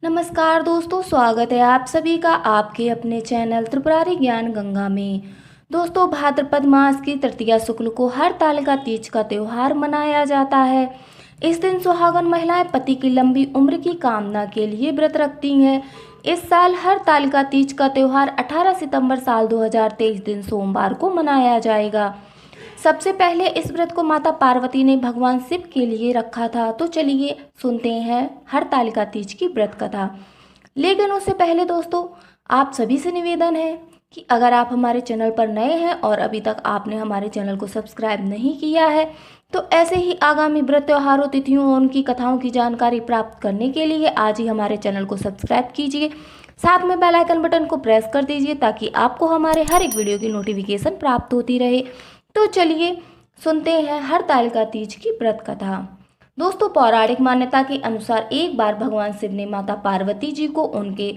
नमस्कार दोस्तों, स्वागत है आप सभी का आपके अपने चैनल त्रिपुरारी ज्ञान गंगा में। दोस्तों, भाद्रपद मास की तृतीया शुक्ल को हरतालिका तीज का त्यौहार मनाया जाता है। इस दिन सुहागन महिलाएं पति की लंबी उम्र की कामना के लिए व्रत रखती हैं। इस साल हरतालिका तीज का त्यौहार 18 सितंबर साल 2023 दिन सोमवार को मनाया जाएगा। सबसे पहले इस व्रत को माता पार्वती ने भगवान शिव के लिए रखा था। तो चलिए सुनते हैं हरतालिका तीज की व्रत कथा। लेकिन उससे पहले दोस्तों, आप सभी से निवेदन है कि अगर आप हमारे चैनल पर नए हैं और अभी तक आपने हमारे चैनल को सब्सक्राइब नहीं किया है, तो ऐसे ही आगामी व्रत त्योहारों, तिथियों और उनकी कथाओं की जानकारी प्राप्त करने के लिए आज ही हमारे चैनल को सब्सक्राइब कीजिए। साथ में बेल आइकन बटन को प्रेस कर दीजिए ताकि आपको हमारे हर एक वीडियो की नोटिफिकेशन प्राप्त होती रहे। तो चलिए सुनते हैं हरतालिका तीज की व्रत कथा। दोस्तों, पौराणिक मान्यता के अनुसार एक बार भगवान शिव ने माता पार्वती जी को उनके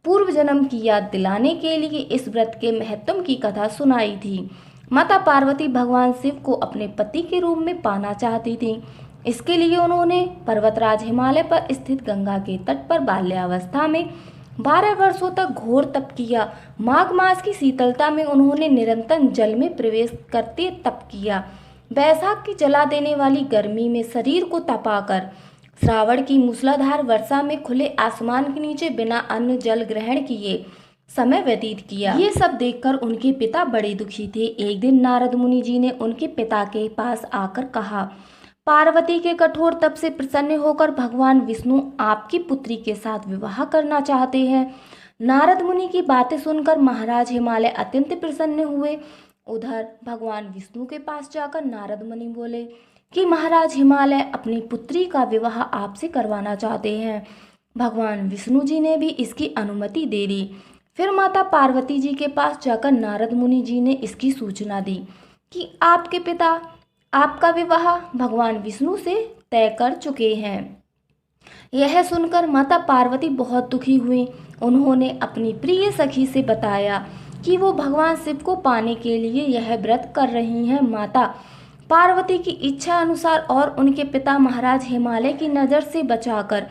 पूर्व जन्म की याद दिलाने के लिए इस व्रत के महत्व की कथा सुनाई थी। माता पार्वती भगवान शिव को अपने पति के रूप में पाना चाहती थी। इसके लिए उन्होंने पर्वतराज हिमालय पर स्थित गंगा के तट पर बाल्यावस्था में 12 वर्षों तक घोर तप किया। माघ मास की शीतलता में उन्होंने निरंतर जल में प्रवेश करते तप किया। बैसाख की जला देने वाली गर्मी में शरीर को तपाकर श्रावण की मूसलाधार वर्षा में खुले आसमान के नीचे बिना अन्न जल ग्रहण किए समय व्यतीत किया। ये सब देखकर उनके पिता बड़े दुखी थे। एक दिन नारद मुनि जी ने उनके पिता के पास आकर कहा, पार्वती के कठोर तप से प्रसन्न होकर भगवान विष्णु आपकी पुत्री के साथ विवाह करना चाहते हैं। नारद मुनि की बातें सुनकर महाराज हिमालय अत्यंत प्रसन्न हुए। उधर भगवान विष्णु के पास जाकर नारद मुनि बोले कि महाराज हिमालय अपनी पुत्री का विवाह आपसे करवाना चाहते हैं। भगवान विष्णु जी ने भी इसकी अनुमति दे दी। फिर माता पार्वती जी के पास जाकर नारद मुनि जी ने इसकी सूचना दी कि आपके पिता आपका विवाह भगवान विष्णु से तय कर चुके हैं। यह सुनकर माता पार्वती बहुत दुखी हुई। उन्होंने अपनी प्रिय सखी से बताया कि वो भगवान शिव को पाने के लिए यह व्रत कर रही हैं। माता पार्वती की इच्छा अनुसार और उनके पिता महाराज हिमालय की नज़र से बचाकर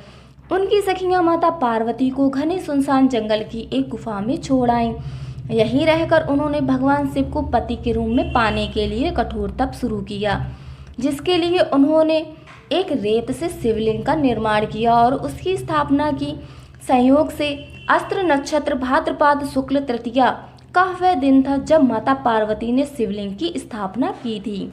उनकी सखियां माता पार्वती को घने सुनसान जंगल की एक गुफा में छोड़ आईं। यहीं रहकर उन्होंने भगवान शिव को पति के रूप में पाने के लिए कठोर तप शुरू किया, जिसके लिए उन्होंने एक रेत से शिवलिंग का निर्माण किया और उसकी स्थापना की। संयोग से अस्त्र नक्षत्र भाद्रपद शुक्ल तृतीया का वह दिन था जब माता पार्वती ने शिवलिंग की स्थापना की थी।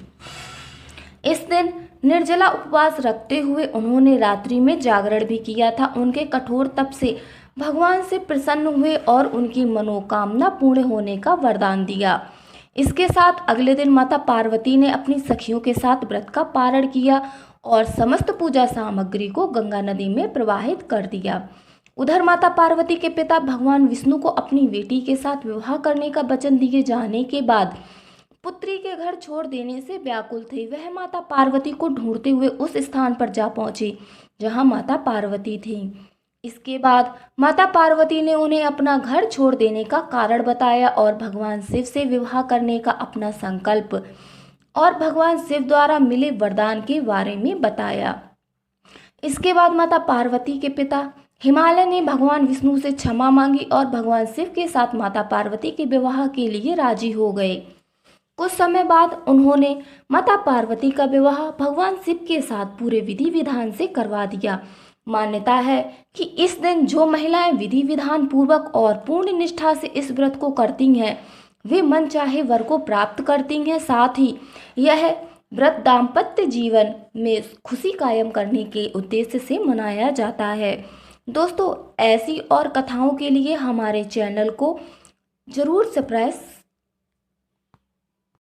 इस दिन निर्जला उपवास रखते हुए उन्होंने रात्रि में जागरण भी किया था। उनके कठोर तप से भगवान से प्रसन्न हुए और उनकी मनोकामना पूर्ण होने का वरदान दिया। इसके साथ अगले दिन माता पार्वती ने अपनी सखियों के साथ व्रत का पारण किया और समस्त पूजा सामग्री को गंगा नदी में प्रवाहित कर दिया। उधर माता पार्वती के पिता भगवान विष्णु को अपनी बेटी के साथ विवाह करने का वचन दिए जाने के बाद पुत्री के घर छोड़ देने से व्याकुल थे। वह माता पार्वती को ढूंढते हुए उस स्थान पर जा पहुंचे जहां माता पार्वती थी। इसके बाद माता पार्वती ने उन्हें अपना घर छोड़ देने का कारण बताया और भगवान शिव से विवाह करने का अपना संकल्प और भगवान शिव द्वारा मिले वरदान के बारे में बताया। इसके बाद माता पार्वती के पिता हिमालय ने भगवान विष्णु से क्षमा मांगी और भगवान शिव के साथ माता पार्वती के विवाह के लिए राजी हो गए। कुछ समय बाद उन्होंने माता पार्वती का विवाह भगवान शिव के साथ पूरे विधि विधान से करवा दिया। मान्यता है कि इस दिन जो महिलाएं विधि विधान पूर्वक और पूर्ण निष्ठा से इस व्रत को करती हैं, वे मन चाहे वर को प्राप्त करती हैं। साथ ही यह व्रत दाम्पत्य जीवन में खुशी कायम करने के उद्देश्य से मनाया जाता है। दोस्तों, ऐसी और कथाओं के लिए हमारे चैनल को जरूर सब्सक्राइब